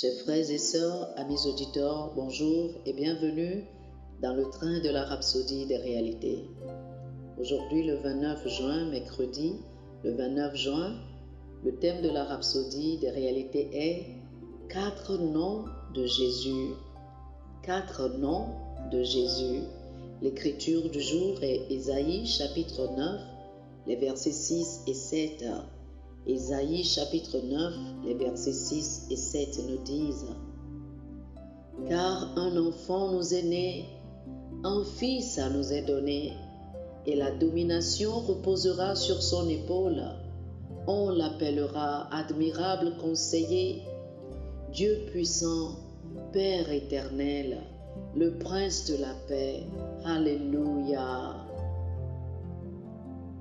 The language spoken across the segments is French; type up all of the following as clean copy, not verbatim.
Chers frères et sœurs, amis auditeurs, bonjour et bienvenue dans le train de la rhapsodie des réalités. Aujourd'hui, le 29 juin, mercredi, le 29 juin, le thème de la rhapsodie des réalités est « 4 noms de Jésus ». 4 noms de Jésus. L'écriture du jour est Ésaïe chapitre 9, les versets 6 et 7. Ésaïe chapitre 9, les versets 6 et 7 nous disent « Car un enfant nous est né, un fils nous est donné, et la domination reposera sur son épaule. On l'appellera admirable conseiller, Dieu puissant, Père éternel, le prince de la paix. Alléluia. »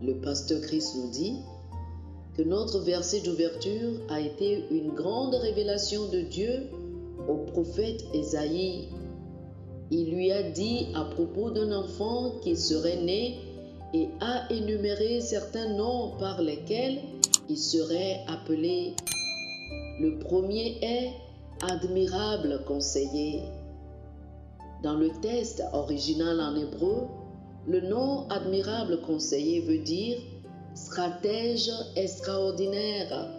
Le pasteur Christ nous dit que notre verset d'ouverture a été une grande révélation de Dieu au prophète Ésaïe. Il lui a dit à propos d'un enfant qui serait né et a énuméré certains noms par lesquels il serait appelé. Le premier est admirable conseiller. Dans le texte original en hébreu, le nom admirable conseiller veut dire stratège extraordinaire.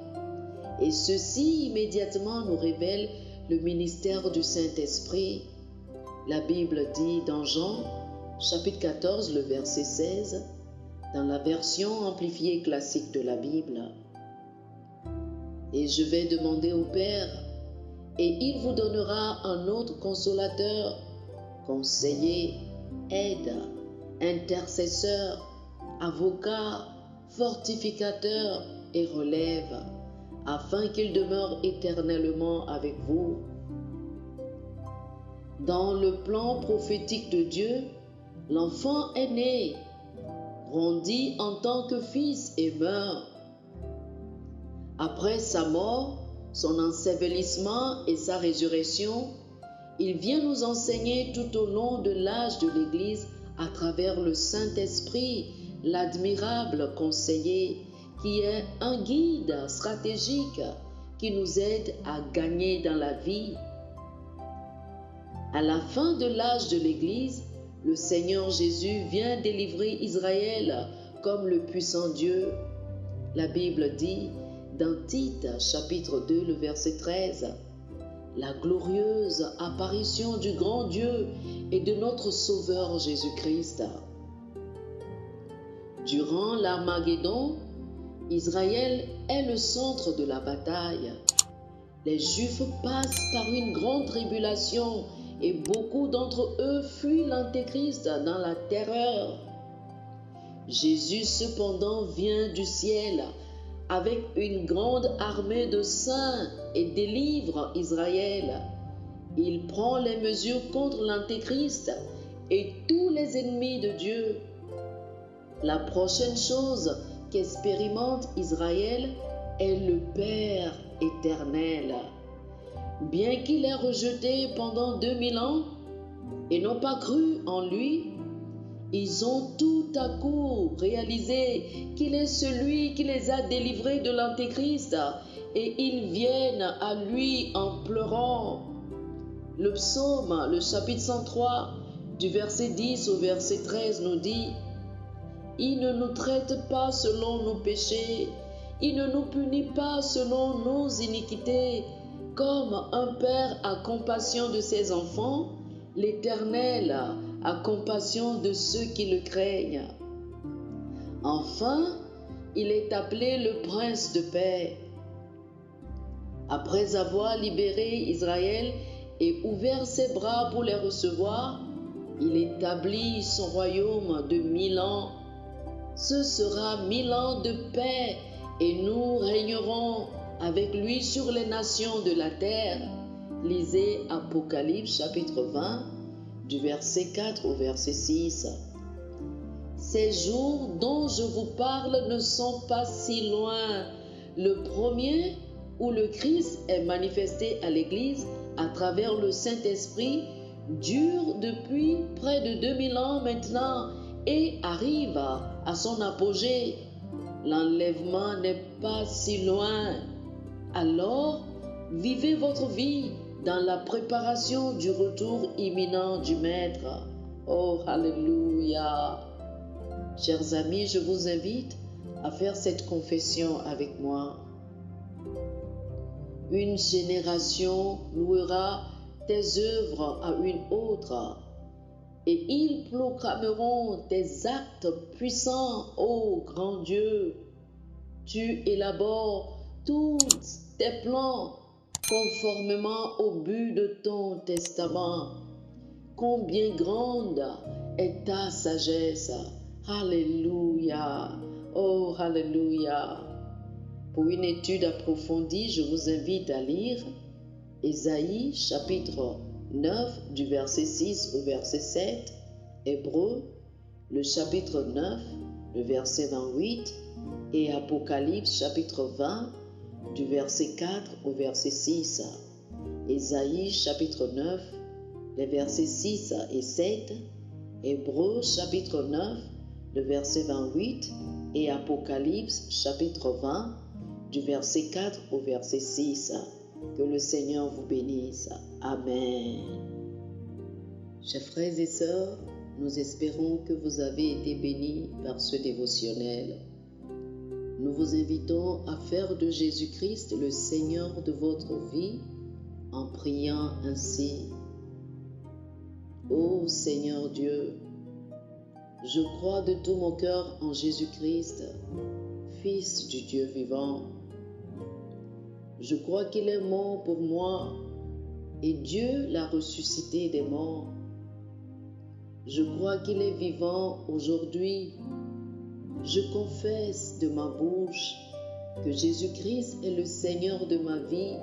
Et ceci immédiatement nous révèle le ministère du Saint-Esprit. La Bible dit dans Jean, chapitre 14, le verset 16, dans la version amplifiée classique de la Bible. Et je vais demander au Père, et il vous donnera un autre consolateur, conseiller, aide, intercesseur, avocat, fortificateur et relève, afin qu'il demeure éternellement avec vous. Dans le plan prophétique de Dieu, l'enfant est né, grandit en tant que fils et meurt. Après sa mort, son ensevelissement et sa résurrection, il vient nous enseigner tout au long de l'âge de l'Église à travers le Saint-Esprit, l'admirable conseiller, qui est un guide stratégique qui nous aide à gagner dans la vie. À la fin de l'âge de l'Église, le Seigneur Jésus vient délivrer Israël comme le puissant Dieu. La Bible dit dans Tite chapitre 2, le verset 13, « La glorieuse apparition du grand Dieu et de notre Sauveur Jésus-Christ. » Durant l'Armageddon, Israël est le centre de la bataille. Les Juifs passent par une grande tribulation et beaucoup d'entre eux fuient l'Antéchrist dans la terreur. Jésus cependant vient du ciel avec une grande armée de saints et délivre Israël. Il prend les mesures contre l'Antéchrist et tous les ennemis de Dieu. La prochaine chose qu'expérimente Israël est le Père éternel. Bien qu'il ait rejeté pendant 2000 ans et n'ont pas cru en lui, ils ont tout à coup réalisé qu'il est celui qui les a délivrés de l'Antéchrist et ils viennent à lui en pleurant. Le psaume, le chapitre 103, du verset 10 au verset 13 nous dit « Il ne nous traite pas selon nos péchés, il ne nous punit pas selon nos iniquités. Comme un père a compassion de ses enfants, l'Éternel a compassion de ceux qui le craignent. Enfin, il est appelé le prince de paix. » Après avoir libéré Israël et ouvert ses bras pour les recevoir, il établit son royaume de 1000 ans. Ce sera 1000 ans de paix et nous régnerons avec lui sur les nations de la terre. Lisez Apocalypse chapitre 20, du verset 4 au verset 6. Ces jours dont je vous parle ne sont pas si loin. Le premier, où le Christ est manifesté à l'Église à travers le Saint-Esprit, dure depuis près de 2000 ans maintenant et arrive à son apogée. L'enlèvement n'est pas si loin. Alors, Vivez votre vie dans la préparation du retour imminent du Maître. Oh, Alléluia! Chers amis, je vous invite à faire cette confession avec moi. Une génération louera tes œuvres à une autre, et ils proclameront tes actes puissants, ô grand Dieu. Tu élabores tous tes plans conformément au but de ton testament. Combien grande est ta sagesse. Alléluia. Oh, Alléluia. Pour une étude approfondie, je vous invite à lire Ésaïe chapitre 9 du verset 6 au verset 7, Hébreux le chapitre 9, le verset 28 et Apocalypse chapitre 20 du verset 4 au verset 6. Ésaïe chapitre 9, les versets 6 et 7, Hébreux chapitre 9, le verset 28 et Apocalypse chapitre 20 du verset 4 au verset 6. Que le Seigneur vous bénisse. Amen. Chers frères et sœurs, nous espérons que vous avez été bénis par ce dévotionnel. Nous vous invitons à faire de Jésus-Christ le Seigneur de votre vie en priant ainsi. Ô Seigneur Dieu, je crois de tout mon cœur en Jésus-Christ, Fils du Dieu vivant. Je crois qu'il est mort pour moi et Dieu l'a ressuscité des morts. Je crois qu'il est vivant aujourd'hui. Je confesse de ma bouche que Jésus-Christ est le Seigneur de ma vie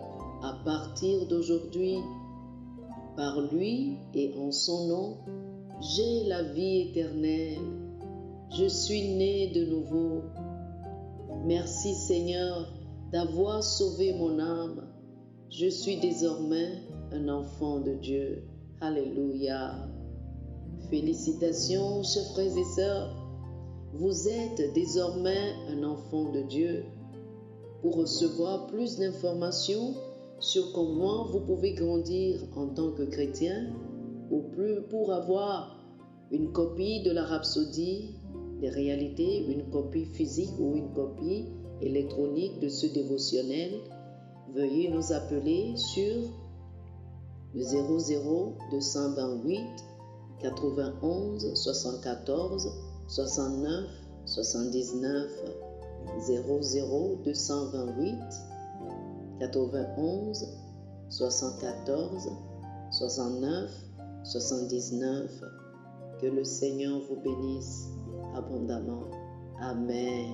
à partir d'aujourd'hui. Par lui et en son nom, j'ai la vie éternelle. Je suis né de nouveau. Merci Seigneur d'avoir sauvé mon âme. Je suis désormais un enfant de Dieu. Alléluia. Félicitations, chers frères et sœurs. Vous êtes désormais un enfant de Dieu. Pour recevoir plus d'informations sur comment vous pouvez grandir en tant que chrétien, ou plus pour avoir une copie de la Rhapsodie des réalités, une copie physique ou une copie électronique de ce dévotionnel, veuillez nous appeler sur le 00 228 91 74 69 79 00 228 91 74 69 79. Que le Seigneur vous bénisse abondamment. Amen.